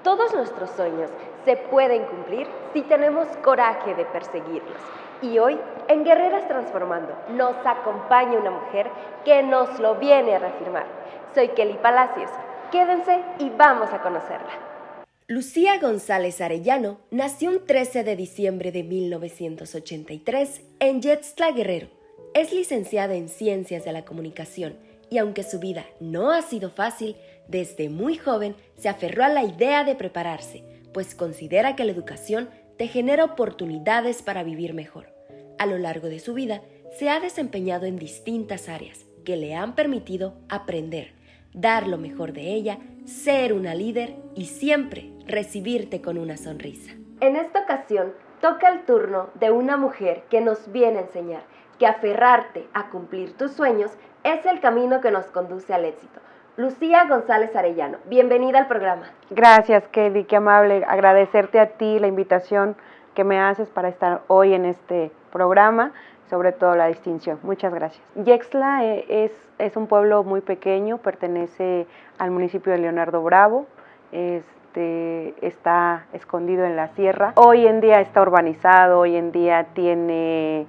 Todos nuestros sueños se pueden cumplir si tenemos coraje de perseguirlos. Y hoy, en Guerreras Transformando, nos acompaña una mujer que nos lo viene a reafirmar. Soy Kelly Palacios. Quédense y vamos a conocerla. Lucía González Arellano nació un 13 de diciembre de 1983 en Yextla, Guerrero. Es licenciada en Ciencias de la Comunicación y aunque su vida no ha sido fácil, desde muy joven se aferró a la idea de prepararse, pues considera que la educación te genera oportunidades para vivir mejor. A lo largo de su vida, se ha desempeñado en distintas áreas que le han permitido aprender, dar lo mejor de ella, ser una líder y siempre recibirte con una sonrisa. En esta ocasión, toca el turno de una mujer que nos viene a enseñar que aferrarte a cumplir tus sueños es el camino que nos conduce al éxito. Lucía González Arellano, bienvenida al programa. Gracias, Kelly, qué amable. Agradecerte a ti la invitación que me haces para estar hoy en este programa, sobre todo la distinción. Muchas gracias. Yextla es un pueblo muy pequeño, pertenece al municipio de Leonardo Bravo, está escondido en la sierra. Hoy en día está urbanizado, hoy en día tiene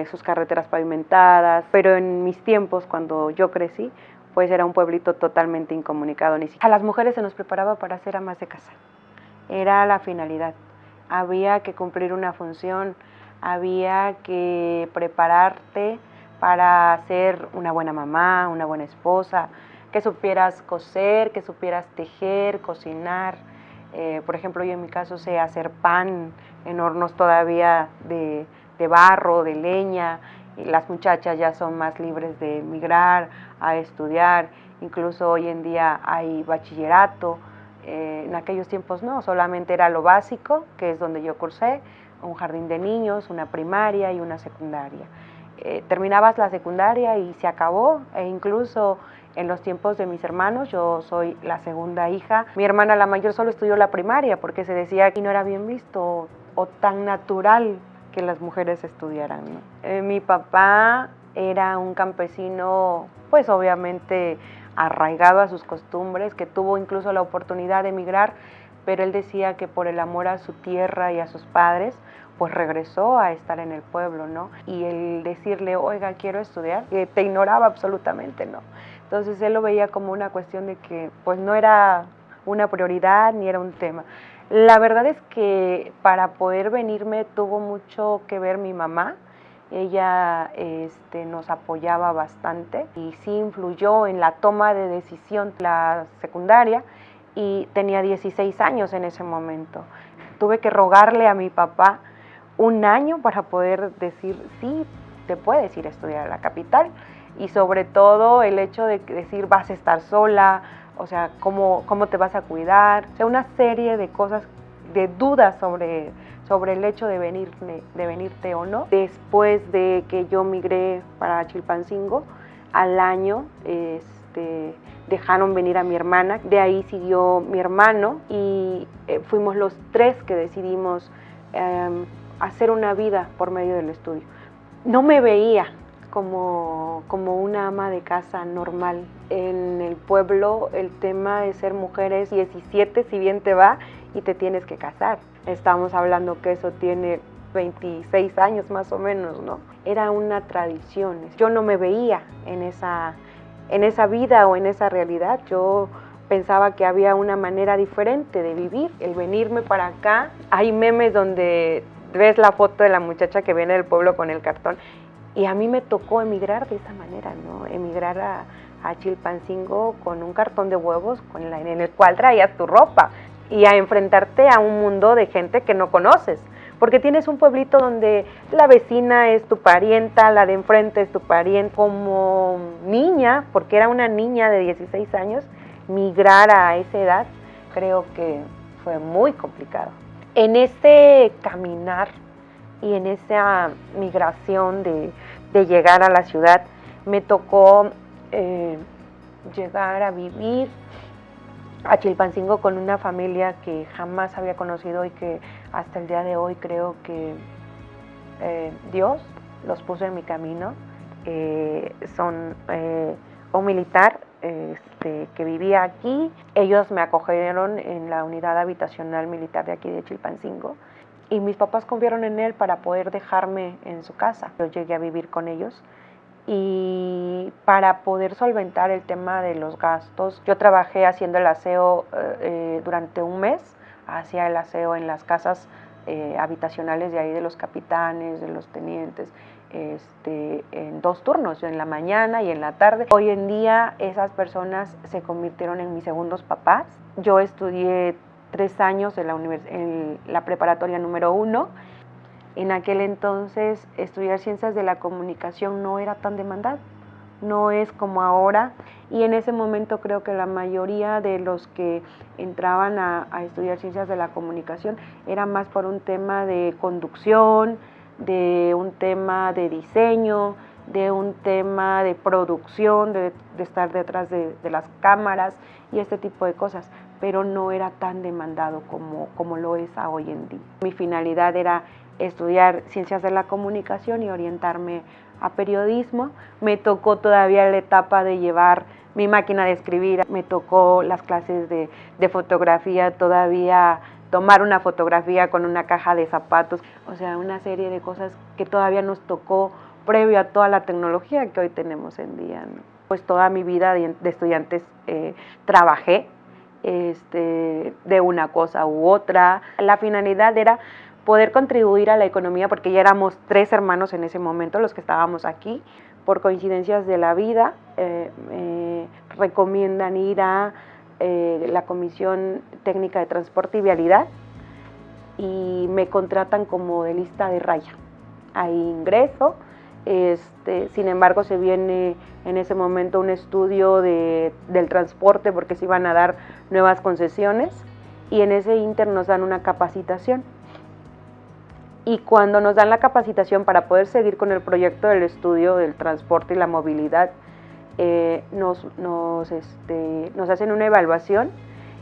sus carreteras pavimentadas, pero en mis tiempos, cuando yo crecí, pues era un pueblito totalmente incomunicado. A las mujeres se nos preparaba para ser amas de casa, era la finalidad. Había que cumplir una función, había que prepararte para ser una buena mamá, una buena esposa, que supieras coser, que supieras tejer, cocinar. Por ejemplo, yo en mi caso sé hacer pan en hornos todavía de barro, de leña. Las muchachas ya son más libres de emigrar a estudiar, incluso hoy en día hay bachillerato. En aquellos tiempos no, solamente era lo básico, que es donde yo cursé, un jardín de niños, una primaria y una secundaria. Terminabas la secundaria y se acabó, e incluso en los tiempos de mis hermanos, yo soy la segunda hija, mi hermana la mayor solo estudió la primaria porque se decía que no era bien visto o tan natural que las mujeres estudiaran, ¿no? Mi papá era un campesino, pues obviamente arraigado a sus costumbres, que tuvo incluso la oportunidad de emigrar, pero él decía que por el amor a su tierra y a sus padres, pues regresó a estar en el pueblo, ¿no? Y el decirle, oiga, quiero estudiar, que te ignoraba absolutamente, ¿no? Entonces él lo veía como una cuestión de que pues no era una prioridad ni era un tema. La verdad es que para poder venirme tuvo mucho que ver mi mamá. Ella nos apoyaba bastante y sí influyó en la toma de decisión. La secundaria y tenía 16 años en ese momento. Tuve que rogarle a mi papá un año para poder decir sí, te puedes ir a estudiar a la capital, y sobre todo el hecho de decir vas a estar sola, o sea, ¿cómo te vas a cuidar? O sea, una serie de cosas, de dudas sobre el hecho de venirte o no. Después de que yo migré para Chilpancingo, al año dejaron venir a mi hermana, de ahí siguió mi hermano y fuimos los tres que decidimos hacer una vida por medio del estudio. No me veía como una ama de casa normal. En el pueblo el tema de ser mujer es 17, si bien te va, y te tienes que casar. Estamos hablando que eso tiene 26 años más o menos, ¿no? Era una tradición. Yo no me veía en esa vida o en esa realidad. Yo pensaba que había una manera diferente de vivir, el venirme para acá. Hay memes donde ves la foto de la muchacha que viene del pueblo con el cartón, y a mí me tocó emigrar de esa manera, ¿no? Emigrar a Chilpancingo con un cartón de huevos en el cual traías tu ropa y a enfrentarte a un mundo de gente que no conoces, porque tienes un pueblito donde la vecina es tu parienta, la de enfrente es tu pariente. Como niña, porque era una niña de 16 años, migrar a esa edad creo que fue muy complicado. En ese caminar y en esa migración de llegar a la ciudad, me tocó llegar a vivir a Chilpancingo con una familia que jamás había conocido y que hasta el día de hoy creo que Dios los puso en mi camino. Son un militar que vivía aquí. Ellos me acogieron en la unidad habitacional militar de aquí de Chilpancingo y mis papás confiaron en él para poder dejarme en su casa. Yo llegué a vivir con ellos y para poder solventar el tema de los gastos, yo trabajé haciendo el aseo durante un mes, hacía el aseo en las casas habitacionales de ahí de los capitanes, de los tenientes, en 2 turnos, en la mañana y en la tarde. Hoy en día esas personas se convirtieron en mis segundos papás. Yo estudié 3 años en la preparatoria número 1. En aquel entonces estudiar ciencias de la comunicación no era tan demandado, no es como ahora, y en ese momento creo que la mayoría de los que entraban a estudiar ciencias de la comunicación era más por un tema de conducción, de un tema de diseño, de un tema de producción, de estar detrás de las cámaras y este tipo de cosas, pero no era tan demandado como lo es hoy en día. Mi finalidad era estudiar ciencias de la comunicación y orientarme a periodismo. Me tocó todavía la etapa de llevar mi máquina de escribir, me tocó las clases de fotografía, todavía tomar una fotografía con una caja de zapatos, o sea, una serie de cosas que todavía nos tocó previo a toda la tecnología que hoy tenemos en día, ¿no? Pues toda mi vida de estudiantes trabajé de una cosa u otra. La finalidad era poder contribuir a la economía, porque ya éramos 3 hermanos en ese momento los que estábamos aquí. Por coincidencias de la vida, recomiendan ir a la Comisión Técnica de Transporte y Vialidad y me contratan como modelista de raya. Ahí ingreso, sin embargo se viene en ese momento un estudio del transporte porque se iban a dar nuevas concesiones y en ese ínter nos dan una capacitación. Y cuando nos dan la capacitación para poder seguir con el proyecto del estudio del transporte y la movilidad, nos hacen una evaluación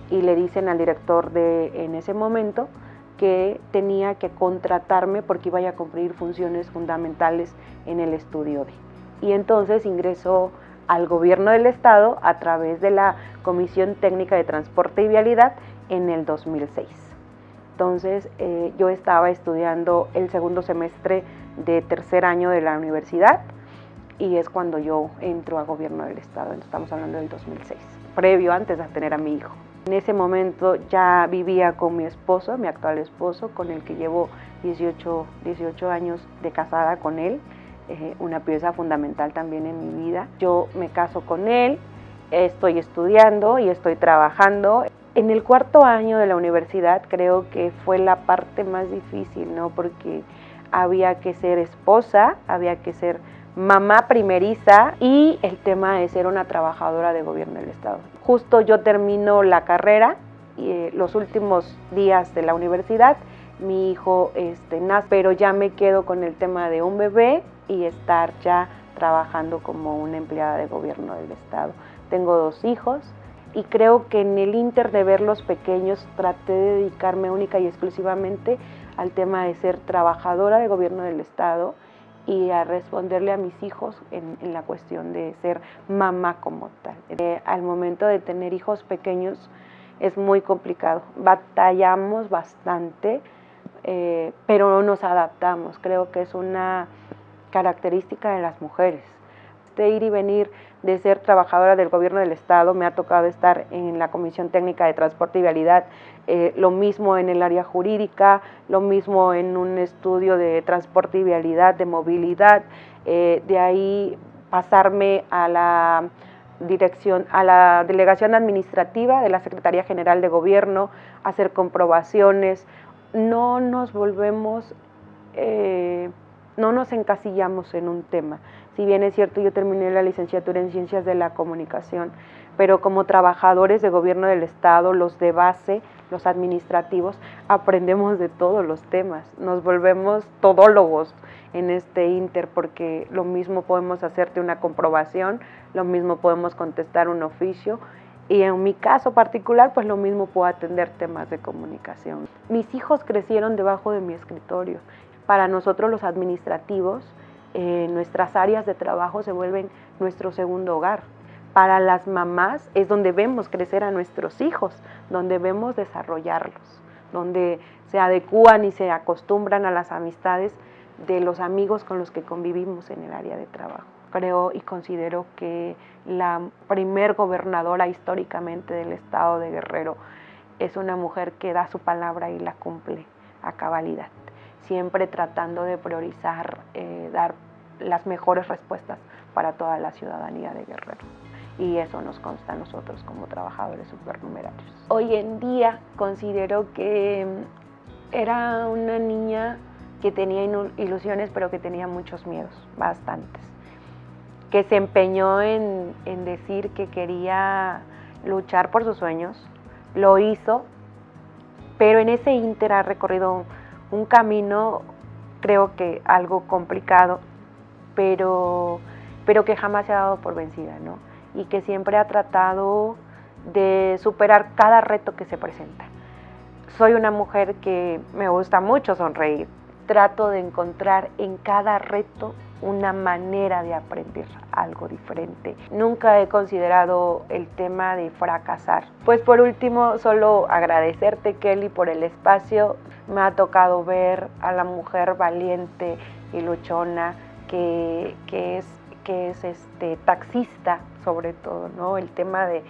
y le dicen al director en ese momento que tenía que contratarme porque iba a cumplir funciones fundamentales en el estudio Y entonces ingresó al gobierno del estado a través de la Comisión Técnica de Transporte y Vialidad en el 2006. Entonces yo estaba estudiando el segundo semestre de 3er año de la universidad y es cuando yo entro a gobierno del estado, estamos hablando del 2006, previo antes de tener a mi hijo. En ese momento ya vivía con mi esposo, mi actual esposo, con el que llevo 18 años de casada con él, una pieza fundamental también en mi vida. Yo me caso con él, estoy estudiando y estoy trabajando. En el 4.º año de la universidad creo que fue la parte más difícil, ¿no? Porque había que ser esposa, había que ser mamá primeriza y el tema de ser una trabajadora de gobierno del estado. Justo yo termino la carrera y los últimos días de la universidad, mi hijo nace, pero ya me quedo con el tema de un bebé y estar ya trabajando como una empleada de gobierno del estado. Tengo 2 hijos. Y creo que en el ínter de verlos pequeños traté de dedicarme única y exclusivamente al tema de ser trabajadora de gobierno del estado y a responderle a mis hijos en la cuestión de ser mamá como tal. Al momento de tener hijos pequeños es muy complicado, batallamos bastante, pero nos adaptamos. Creo que es una característica de las mujeres. De ir y venir, de ser trabajadora del gobierno del estado, me ha tocado estar en la Comisión Técnica de Transporte y Vialidad, lo mismo en el área jurídica, lo mismo en un estudio de transporte y vialidad, de movilidad, de ahí pasarme a la delegación administrativa de la Secretaría General de Gobierno, hacer comprobaciones. No nos volvemos, no nos encasillamos en un tema. Si bien es cierto, yo terminé la licenciatura en Ciencias de la Comunicación, pero como trabajadores de gobierno del estado, los de base, los administrativos, aprendemos de todos los temas, nos volvemos todólogos en este ínter, porque lo mismo podemos hacerte una comprobación, lo mismo podemos contestar un oficio, y en mi caso particular, pues lo mismo puedo atender temas de comunicación. Mis hijos crecieron debajo de mi escritorio. Para nosotros los administrativos, nuestras áreas de trabajo se vuelven nuestro segundo hogar, para las mamás es donde vemos crecer a nuestros hijos, donde vemos desarrollarlos, donde se adecúan y se acostumbran a las amistades de los amigos con los que convivimos en el área de trabajo. Creo y considero que la primer gobernadora históricamente del estado de Guerrero es una mujer que da su palabra y la cumple a cabalidad, siempre tratando de priorizar, dar las mejores respuestas para toda la ciudadanía de Guerrero. Y eso nos consta a nosotros como trabajadores supernumerarios. Hoy en día considero que era una niña que tenía ilusiones, pero que tenía muchos miedos, bastantes, que se empeñó en decir que quería luchar por sus sueños, lo hizo, pero en ese ínter ha recorrido un camino, creo que algo complicado, pero que jamás se ha dado por vencida, ¿no? Y que siempre ha tratado de superar cada reto que se presenta. Soy una mujer que me gusta mucho sonreír. Trato de encontrar en cada reto una manera de aprender algo diferente. Nunca he considerado el tema de fracasar. Pues por último, solo agradecerte, Kelly, por el espacio. Me ha tocado ver a la mujer valiente y luchona que es taxista, sobre todo, ¿no? El tema de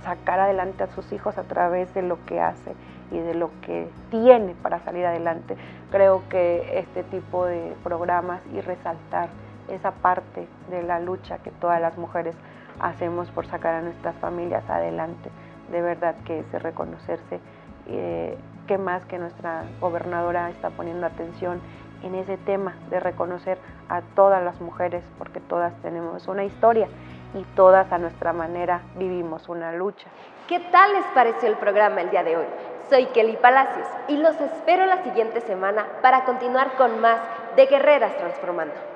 sacar adelante a sus hijos a través de lo que hace y de lo que tiene para salir adelante. Creo que este tipo de programas y resaltar esa parte de la lucha que todas las mujeres hacemos por sacar a nuestras familias adelante, de verdad que es de reconocerse. ¿Qué más que nuestra gobernadora está poniendo atención en ese tema de reconocer a todas las mujeres, porque todas tenemos una historia y todas a nuestra manera vivimos una lucha? ¿Qué tal les pareció el programa el día de hoy? Soy Kelly Palacios y los espero la siguiente semana para continuar con más de Guerreras Transformando.